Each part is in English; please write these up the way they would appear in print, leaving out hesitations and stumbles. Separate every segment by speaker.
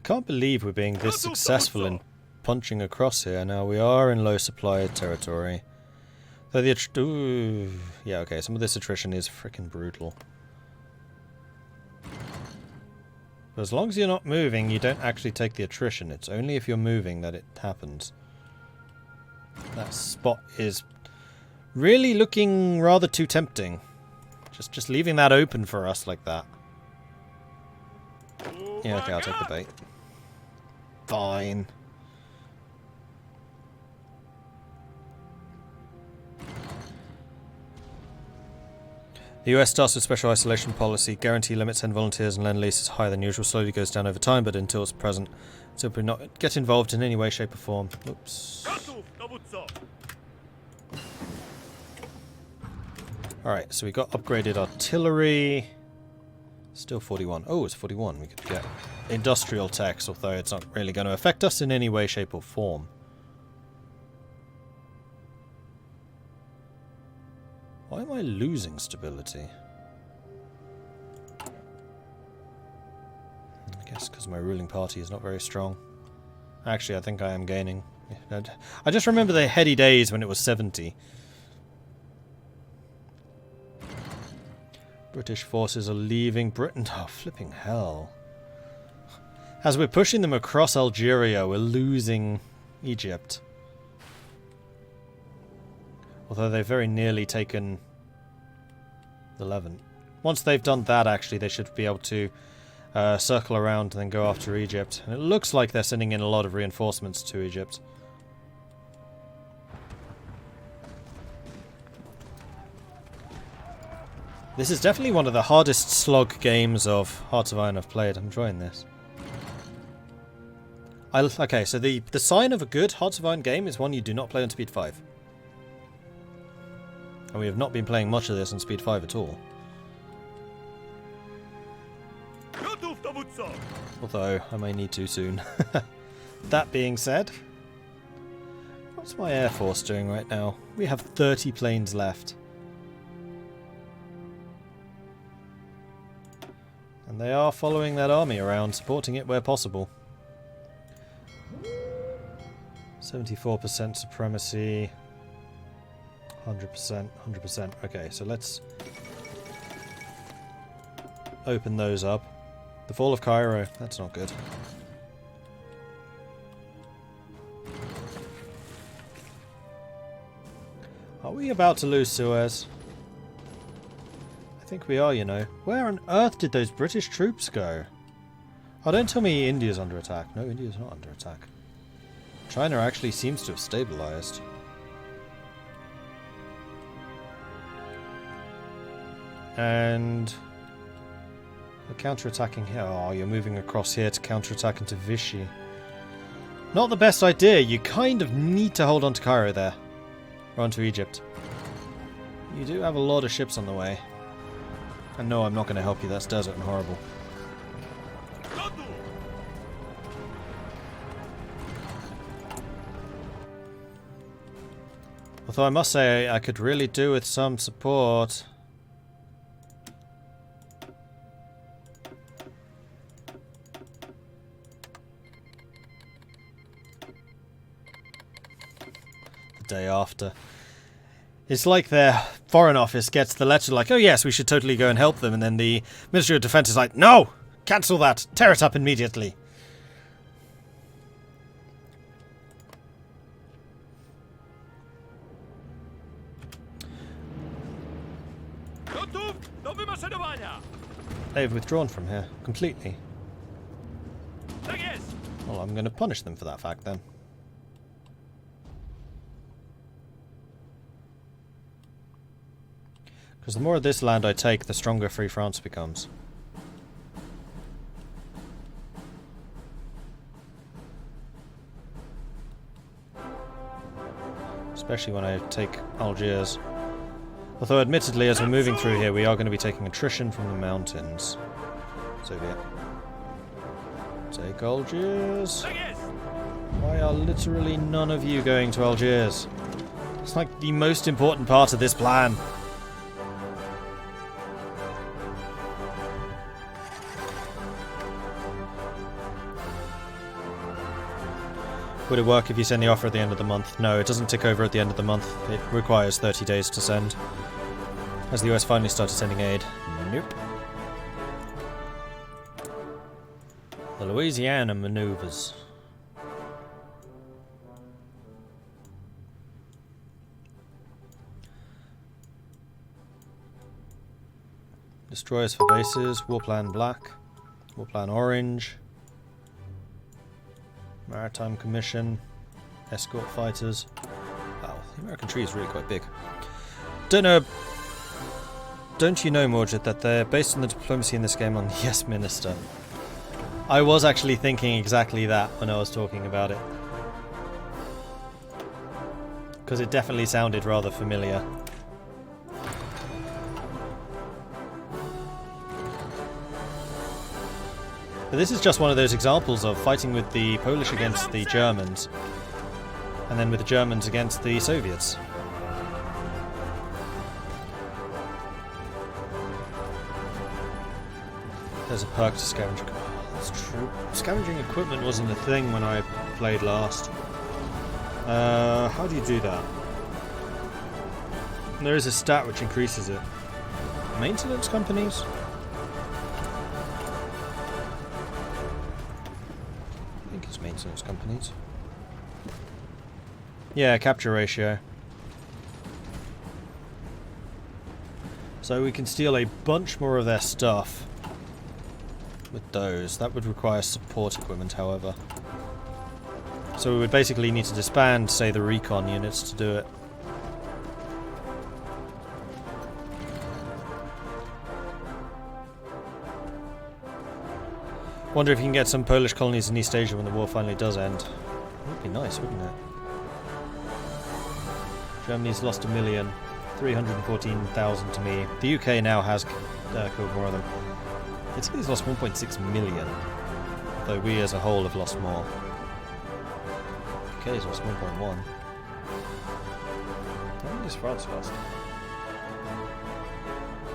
Speaker 1: can't believe we're being this successful in punching across here. Now, we are in low supply territory. Though the yeah, okay, some of this attrition is freaking brutal. But as long as you're not moving, you don't actually take the attrition. It's only if you're moving that it happens. That spot is really looking rather too tempting. Just leaving that open for us like that. Yeah, okay, I'll take the bait. Fine. The US starts with special isolation policy. Guarantee limits send volunteers and lend leases higher than usual. Slowly goes down over time, but until it's present, simply not get involved in any way, shape or form. Oops. Alright, so we got upgraded artillery. Still 41. Oh, it's 41. We could get industrial tax, although it's not really going to affect us in any way, shape or form. Why am I losing stability? I guess because my ruling party is not very strong. Actually, I think I am gaining. I just remember the heady days when it was 70. British forces are leaving Britain. Oh, flipping hell. As we're pushing them across Algeria, we're losing Egypt. Although they've very nearly taken the Levant. Once they've done that, actually, they should be able to circle around and then go after Egypt. And it looks like they're sending in a lot of reinforcements to Egypt. This is definitely one of the hardest slog games of Hearts of Iron I've played. I'm enjoying this. Okay, so the sign of a good Hearts of Iron game is one you do not play on speed 5. And we have not been playing much of this on speed 5 at all. Although, I may need to soon. That being said, what's my Air Force doing right now? We have 30 planes left. And they are following that army around, supporting it where possible. 74% supremacy. 100%, 100%. Okay, so let's open those up. The fall of Cairo, that's not good. Are we about to lose Suez? I think we are, you know. Where on earth did those British troops go? Oh, don't tell me India's under attack. No, India's not under attack. China actually seems to have stabilized. And we're counter-attacking here. Oh, you're moving across here to counter-attack into Vichy. Not the best idea. You kind of need to hold on to Cairo there. Or onto Egypt. You do have a lot of ships on the way. And no, I'm not going to help you. That's desert and horrible. Although I must say, I could really do with some support. The day after. It's like their foreign office gets the letter like, oh yes, we should totally go and help them, and then the Ministry of Defense is like, no! Cancel that! Tear it up immediately! They've withdrawn from here, completely. Well, I'm going to punish them for that fact then. Because the more of this land I take, the stronger Free France becomes. Especially when I take Algiers. Although admittedly, as we're moving through here, we are going to be taking attrition from the mountains. So yeah. Take Algiers. Why are literally none of you going to Algiers? It's like the most important part of this plan. Would it work if you send the offer at the end of the month? No, it doesn't tick over at the end of the month. It requires 30 days to send. Has the US finally started sending aid? Nope. The Louisiana maneuvers. Destroyers for bases, Warplan black, Warplan orange, Maritime Commission, escort fighters. Wow, the American tree is really quite big. Don't you know, Mordred, that they're based on the diplomacy in this game on Yes Minister? I was actually thinking exactly that when I was talking about it. Because it definitely sounded rather familiar. But this is just one of those examples of fighting with the Polish against the Germans, and then with the Germans against the Soviets. There's a perk to scavenging. Oh, that's true. Scavenging equipment wasn't a thing when I played last. How do you do that? There is a stat which increases it. Maintenance companies? Maintenance companies. Yeah, capture ratio. So we can steal a bunch more of their stuff with those. That would require support equipment, however. So we would basically need to disband, say, the recon units to do it. Wonder if you can get some Polish colonies in East Asia when the war finally does end. That would be nice, wouldn't it? Germany's lost 1,000,000. 314,000 to me. The UK now has killed more of them. Italy's lost 1.6 million. Though we as a whole have lost more. UK's lost 1.1. How many has France lost?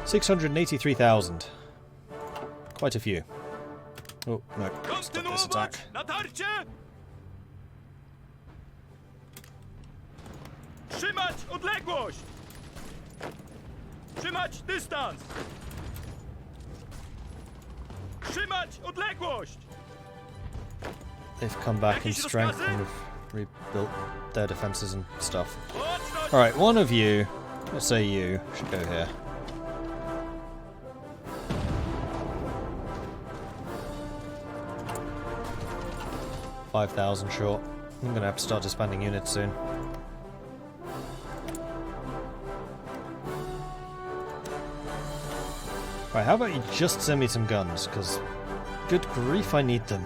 Speaker 1: 683,000. Quite a few. Oh, no. Stop this attack.
Speaker 2: Trzymać odległość! Trzymać dystans! Trzymać odległość!
Speaker 1: They've come back in strength and have rebuilt their defenses and stuff. Alright, one of you, let's say you, should go here. 5,000 short. I'm gonna have to start disbanding units soon. Right, how about you just send me some guns, because good grief, I need them.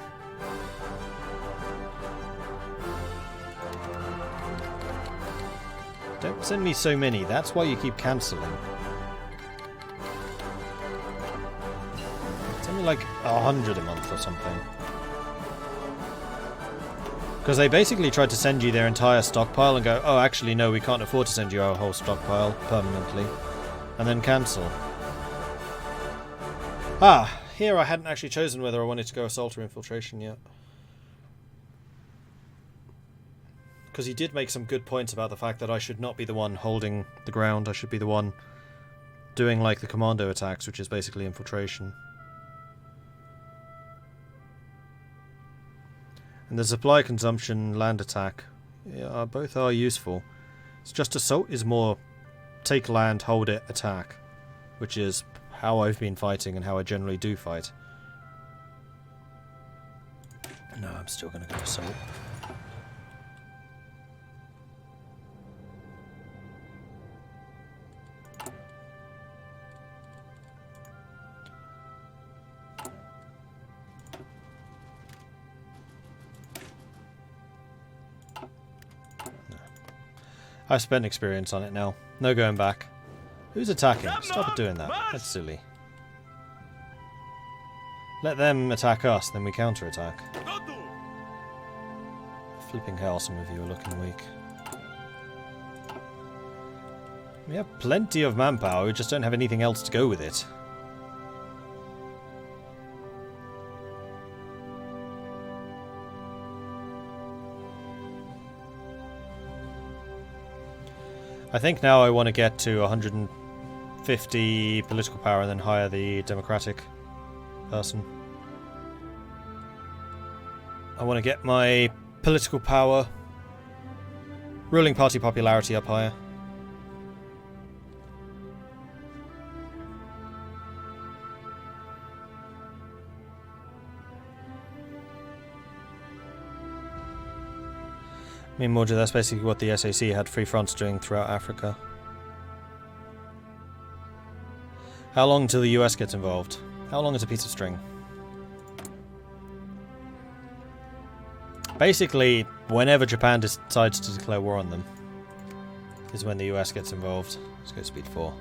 Speaker 1: Don't send me so many, that's why you keep cancelling. Send me like 100 a month or something. Because they basically tried to send you their entire stockpile and go, oh, actually, no, we can't afford to send you our whole stockpile permanently. And then cancel. Ah, here I hadn't actually chosen whether I wanted to go assault or infiltration yet. Because he did make some good points about the fact that I should not be the one holding the ground. I should be the one doing like the commando attacks, which is basically infiltration. And the supply consumption, land attack, yeah, both are useful. It's just assault is more take land, hold it, attack, which is how I've been fighting and how I generally do fight. No, I'm still going to go assault. I've spent experience on it now. No going back. Who's attacking? Stop doing that. That's silly. Let them attack us, then we counter-attack. Flipping hell, some of you are looking weak. We have plenty of manpower, we just don't have anything else to go with it. I think now I want to get to 150 political power and then hire the democratic person. I want to get my political power, ruling party popularity up higher. I mean, Mordred, that's basically what the SAC had Free France doing throughout Africa. How long until the US gets involved? How long is a piece of string? Basically, whenever Japan decides to declare war on them, is when the US gets involved. Let's go speed 4.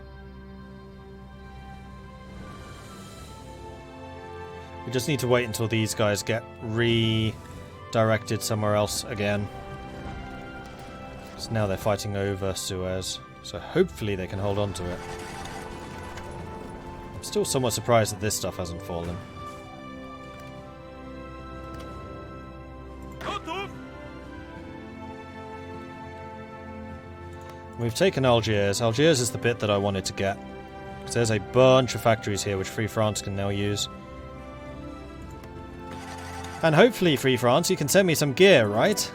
Speaker 1: We just need to wait until these guys get redirected somewhere else again. So now they're fighting over Suez, so hopefully they can hold on to it. I'm still somewhat surprised that this stuff hasn't fallen. We've taken Algiers. Algiers is the bit that I wanted to get, because there's a bunch of factories here which Free France can now use. And hopefully, Free France, you can send me some gear, right?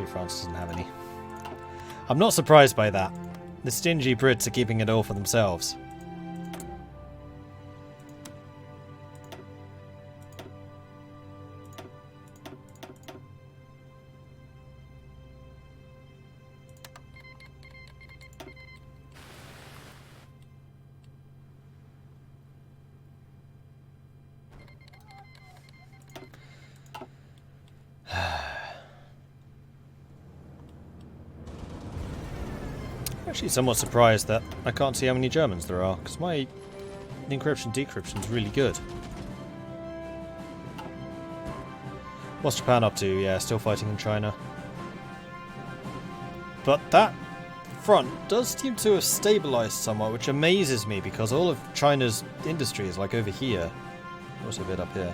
Speaker 1: France doesn't have any. I'm not surprised by that. The stingy Brits are keeping it all for themselves. Actually somewhat surprised that I can't see how many Germans there are, because my encryption decryption is really good. What's Japan up to? Yeah, still fighting in China. But that front does seem to have stabilized somewhat, which amazes me, because all of China's industry is like over here. Also a bit up here.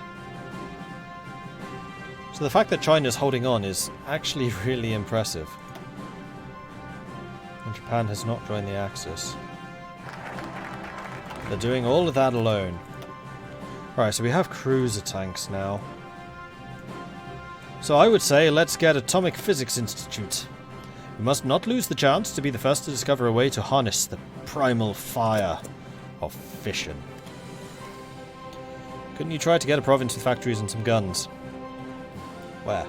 Speaker 1: So the fact that China's holding on is actually really impressive. And Japan has not joined the Axis. They're doing all of that alone. Right, so we have cruiser tanks now. So I would say let's get Atomic Physics Institute. We must not lose the chance to be the first to discover a way to harness the primal fire of fission. Couldn't you try to get a province with factories and some guns? Where?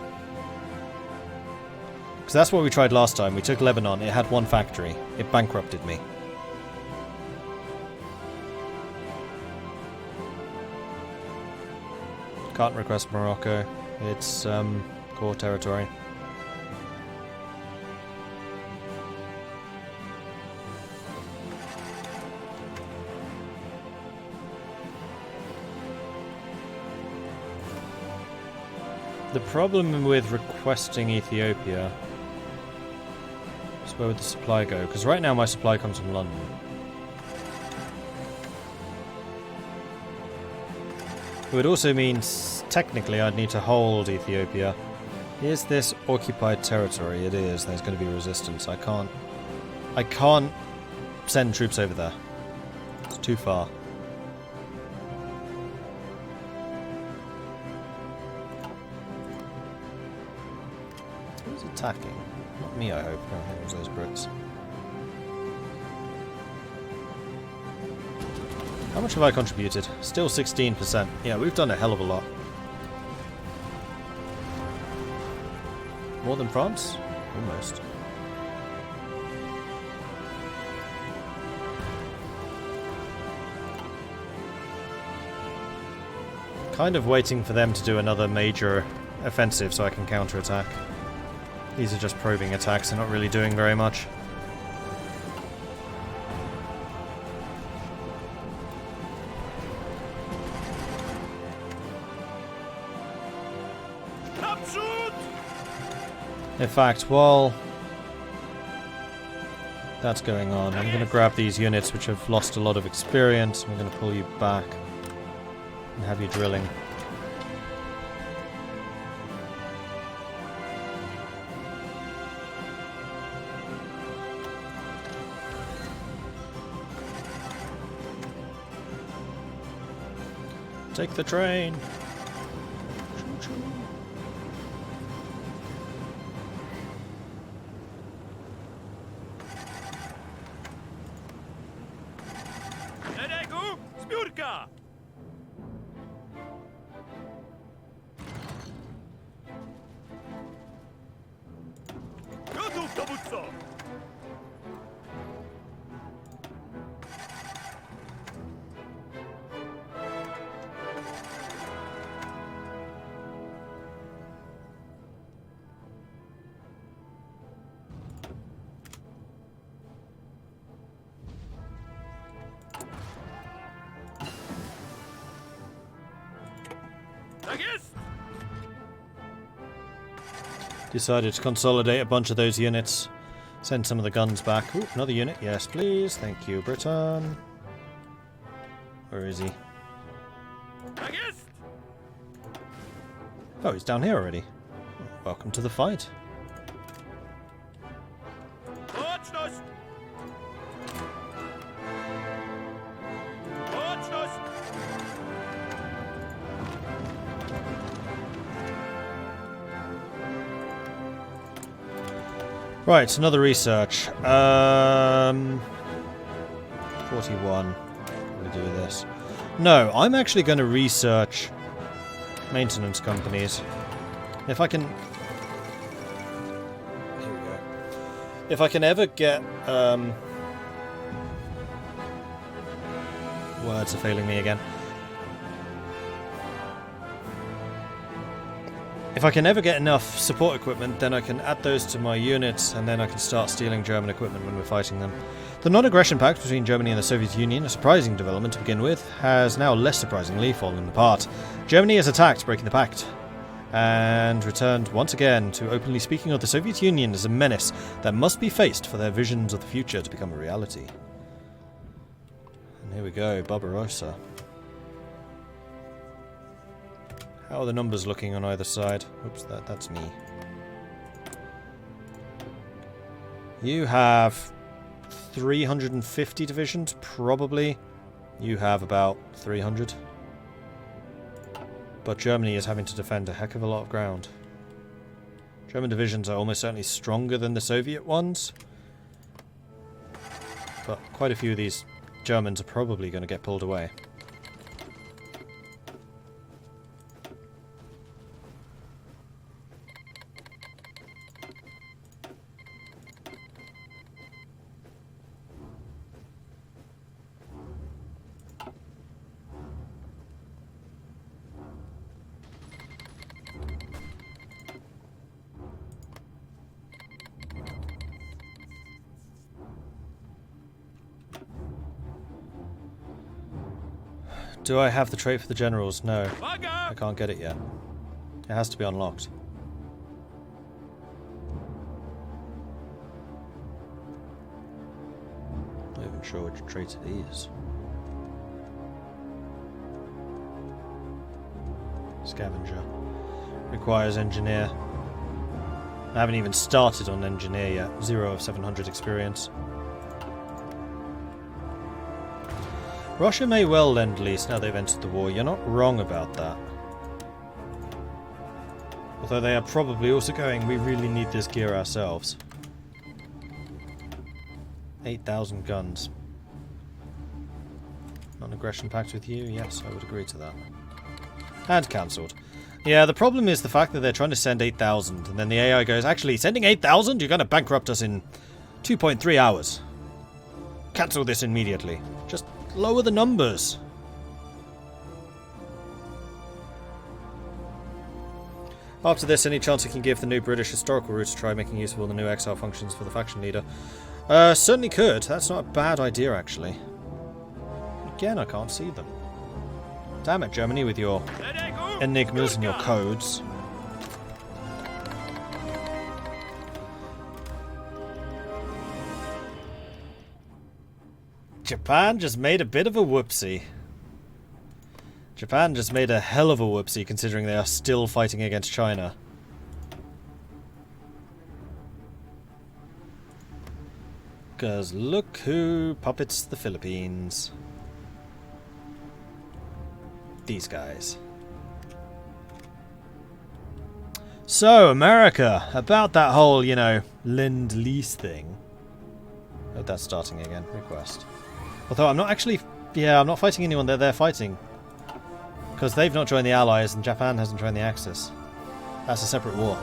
Speaker 1: Because that's what we tried last time. We took Lebanon. It had one factory. It bankrupted me. Can't request Morocco. It's core territory. The problem with requesting Ethiopia is where would the supply go? Because right now my supply comes from London. It would also mean technically I'd need to hold Ethiopia. Is this occupied territory? It is. There's going to be resistance. I can't send troops over there. It's too far. Who's attacking? Not me, I hope. No, I think it was those Brits. How much have I contributed? Still 16%. Yeah, we've done a hell of a lot. More than France? Almost. Kind of waiting for them to do another major offensive so I can counterattack. These are just probing attacks, they're not really doing very much. In fact, while that's going on, I'm going to grab these units which have lost a lot of experience. I'm going to pull you back and have you drilling. Take the train. Choo-choo.
Speaker 2: Eregu, zbiórka! Gotów, dowódco! Tak jest!
Speaker 1: Decided to consolidate a bunch of those units. Send some of the guns back. Ooh, another unit. Yes, please. Thank you, Britain. Where is he?
Speaker 2: Tak jest!
Speaker 1: Oh, he's down here already. Welcome to the fight.
Speaker 2: Baczność! Baczność!
Speaker 1: Right, another research. 41. We do this. No, I'm actually going to research maintenance companies. If I can... Here we go. If I can ever get... Words are failing me again. If I can ever get enough support equipment, then I can add those to my units, and then I can start stealing German equipment when we're fighting them. The non-aggression pact between Germany and the Soviet Union, a surprising development to begin with, has now less surprisingly fallen apart. Germany has attacked, breaking the pact, and returned once again to openly speaking of the Soviet Union as a menace that must be faced for their visions of the future to become a reality. And here we go, Barbarossa. How are the numbers looking on either side? Oops, that's me. You have 350 divisions, probably. You have about 300. But Germany is having to defend a heck of a lot of ground. German divisions are almost certainly stronger than the Soviet ones. But quite a few of these Germans are probably going to get pulled away. Do I have the trait for the generals? No. I can't get it yet. It has to be unlocked. Not even sure which trait it is. Scavenger. Requires engineer. I haven't even started on engineer yet. 0 of 700 experience. Russia may well lend lease now they've entered the war. You're not wrong about that. Although they are probably also going, we really need this gear ourselves. 8,000 guns. Non-aggression pact with you? Yes, I would agree to that. And cancelled. Yeah, the problem is the fact that they're trying to send 8,000 and then the AI goes, actually, sending 8,000? You're going to bankrupt us in 2.3 hours. Cancel this immediately. Just lower the numbers. After this, any chance I can give the new British historical route a try, making use of all the new exile functions for the faction leader? Certainly could. That's not a bad idea, actually. Again, I can't see them. Damn it, Germany, with your enigmas and your codes. Japan just made a bit of a whoopsie. Japan just made a hell of a whoopsie considering they are still fighting against China. Because look who puppets the Philippines. these guys. So, America, about that whole, you know, Lend-Lease thing. Oh, that's starting again. Request. Although I'm not actually... Yeah, I'm not fighting anyone that they're fighting. Because they've not joined the Allies and Japan hasn't joined the Axis. That's a separate war.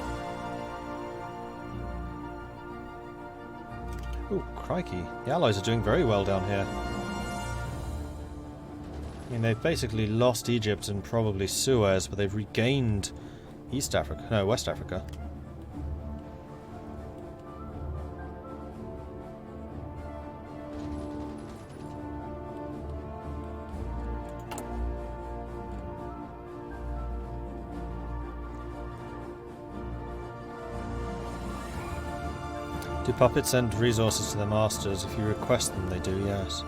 Speaker 1: Oh, crikey. The Allies are doing very well down here. I mean, they've basically lost Egypt and probably Suez, but they've regained East Africa. No, West Africa. Do puppets send resources to their masters? If you request them, they do, yes.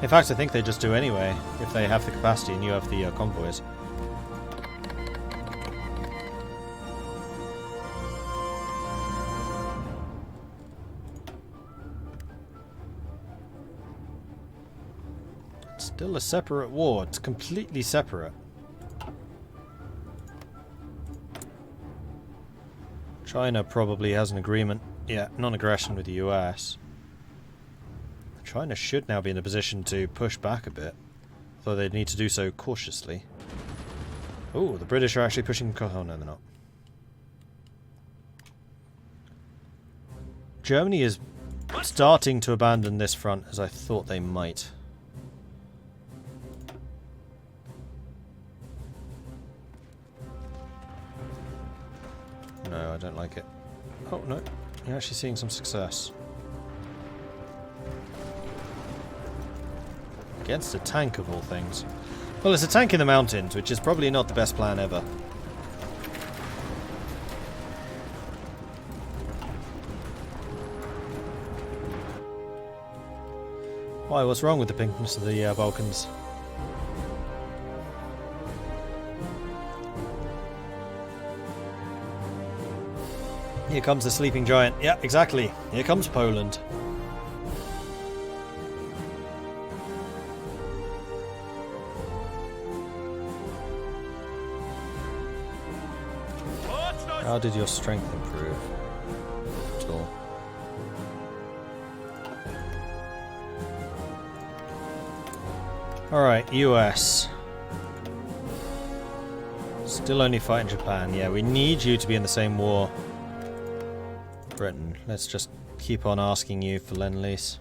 Speaker 1: In fact, I think they just do anyway, if they have the capacity and you have the convoys. It's still a separate war. It's completely separate. China probably has an agreement. Yeah, non-aggression with the US. China should now be in a position to push back a bit, though they need to do so cautiously. Oh, the British are actually pushing... Oh, no, they're not. Germany is starting to abandon this front, as I thought they might. No, I don't like it. Oh, no. You're actually seeing some success. Against a tank of all things. Well, it's a tank in the mountains, which is probably not the best plan ever. Why, what's wrong with the pinkness of the Balkans? Here comes the sleeping giant. Yeah, exactly. Here comes Poland. How did your strength improve? At all? Alright, US. Still only fighting Japan. Yeah, we need you to be in the same war. Britain. Let's just keep on asking you for Lend-Lease.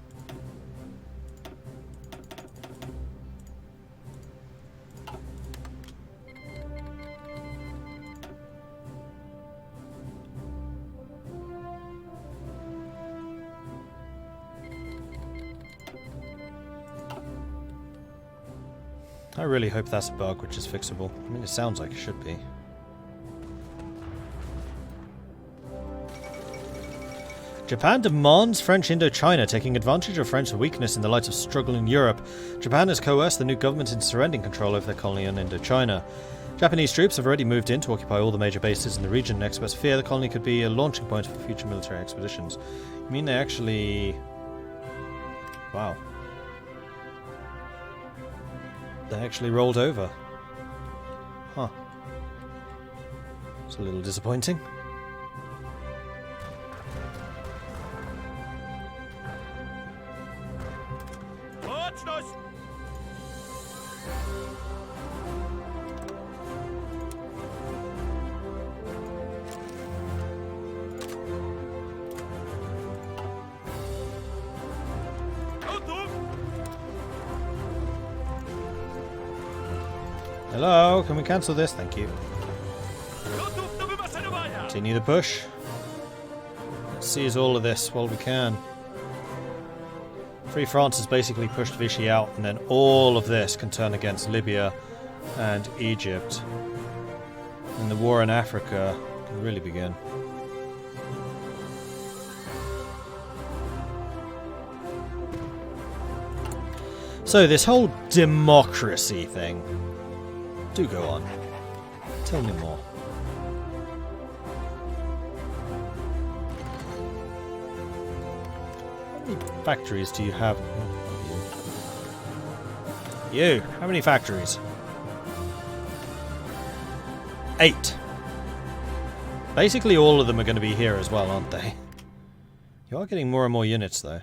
Speaker 1: I really hope that's a bug which is fixable. I mean, it sounds like it should be. Japan demands French Indochina, taking advantage of French weakness in the light of struggle in Europe. Japan has coerced the new government into surrendering control over their colony in Indochina. Japanese troops have already moved in to occupy all the major bases in the region. Experts fear the colony could be a launching point for future military expeditions. You mean they actually... Wow. They actually rolled over. Huh. It's a little disappointing. Hello, can we cancel this? Thank you. Continue the push. Let's seize all of this while we can. Free France has basically pushed Vichy out, and then all of this can turn against Libya and Egypt. And the war in Africa can really begin. So this whole democracy thing. Do go on. Tell me more. How many factories do you have? You. How many factories? 8. Basically all of them are going to be here as well, aren't they? You are getting more and more units, though.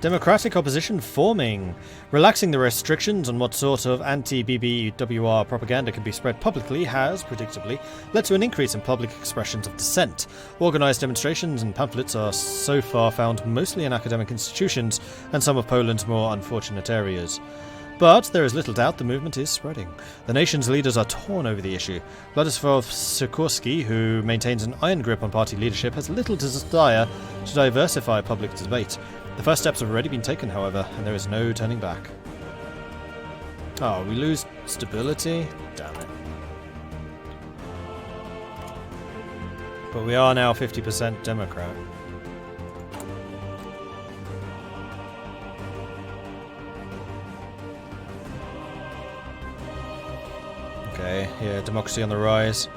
Speaker 1: Democratic opposition forming. Relaxing the restrictions on what sort of anti-BBWR propaganda can be spread publicly has, predictably, led to an increase in public expressions of dissent. Organised demonstrations and pamphlets are so far found mostly in academic institutions and some of Poland's more unfortunate areas. But there is little doubt the movement is spreading. The nation's leaders are torn over the issue. Władysław Sikorski, who maintains an iron grip on party leadership, has little desire to diversify public debate. The first steps have already been taken, however, and there is no turning back. Oh, we lose stability? Damn it. But we are now 50% Democrat. Okay, yeah, democracy on the rise.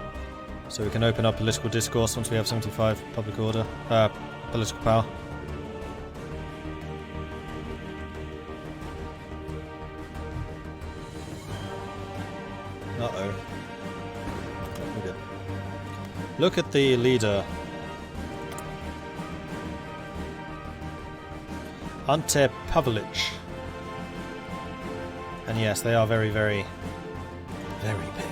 Speaker 1: So we can open up political discourse once we have 75 public order, political power. Uh-oh. Look at the leader. Ante Pavlich. And yes, they are very, very, very big.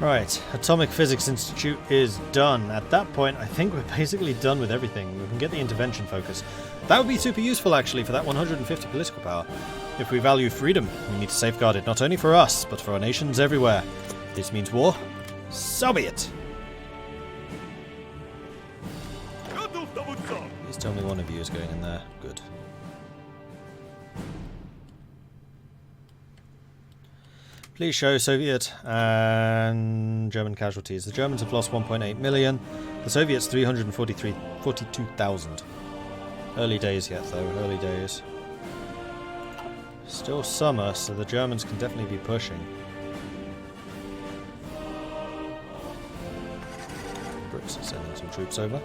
Speaker 1: Right, Atomic Physics Institute is done. At that point, I think we're basically done with everything. We can get the intervention focus. That would be super useful, actually, for that 150 political power. If we value freedom, we need to safeguard it not only for us, but for our nations everywhere. If this means war, so be it! Please tell me one of you is going in there. Good. Please show Soviet and German casualties. The Germans have lost 1.8 million. The Soviets 342,000. Early days yet, though. Early days. Still summer, so the Germans can definitely be pushing. Brits are sending some troops over.